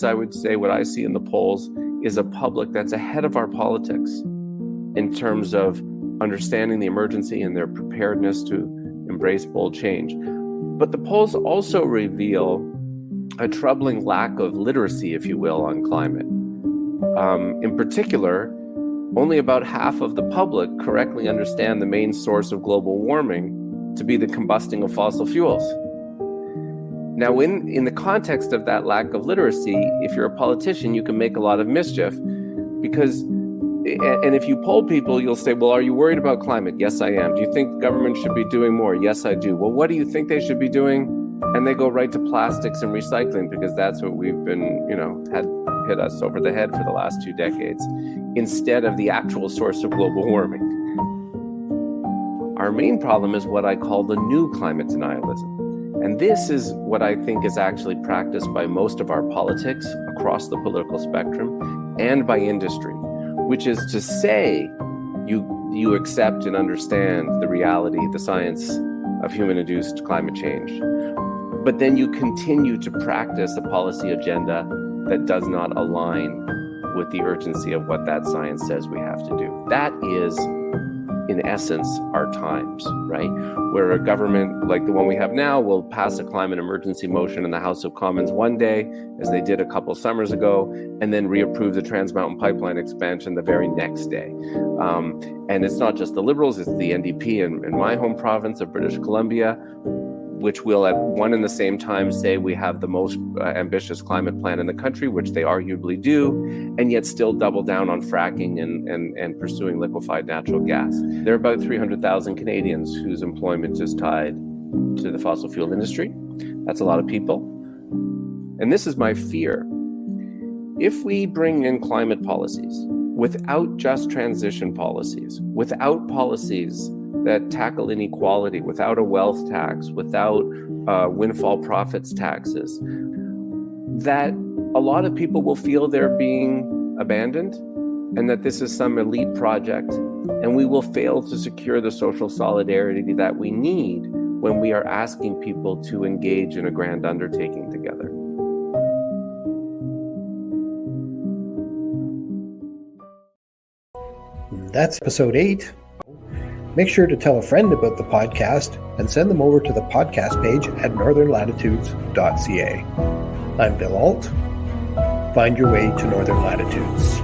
I would say what I see in the polls is a public that's ahead of our politics in terms of understanding the emergency and their preparedness to embrace bold change. But the polls also reveal a troubling lack of literacy, if you will, on climate. In particular, only about half of the public correctly understand the main source of global warming to be the combusting of fossil fuels. Now, in the context of that lack of literacy, if you're a politician, you can make a lot of mischief because, and if you poll people, you'll say, well, are you worried about climate? Yes, I am. Do you think the government should be doing more? Yes, I do. Well, what do you think they should be doing? And they go right to plastics and recycling because that's what we've been, had hit us over the head for the last 2 decades, instead of the actual source of global warming. Our main problem is what I call the new climate denialism. And this is what I think is actually practiced by most of our politics across the political spectrum and by industry, which is to say you accept and understand the reality, the science of human-induced climate change, but then you continue to practice a policy agenda that does not align with the urgency of what that science says we have to do. That is, in essence, our times, right? Where a government like the one we have now will pass a climate emergency motion in the House of Commons one day, as they did a couple summers ago, and then reapprove the Trans Mountain Pipeline expansion the very next day. And it's not just the Liberals, it's the NDP in my home province of British Columbia, which will at one and the same time say we have the most ambitious climate plan in the country, which they arguably do, and yet still double down on fracking and pursuing liquefied natural gas. There are about 300,000 Canadians whose employment is tied to the fossil fuel industry. That's a lot of people. And this is my fear. If we bring in climate policies without just transition policies, without policies that tackle inequality, without a wealth tax, without windfall profits taxes, that a lot of people will feel they're being abandoned and that this is some elite project, and we will fail to secure the social solidarity that we need when we are asking people to engage in a grand undertaking together. That's episode 8. Make sure to tell a friend about the podcast and send them over to the podcast page at northernlatitudes.ca. I'm Bill Alt. Find your way to Northern Latitudes.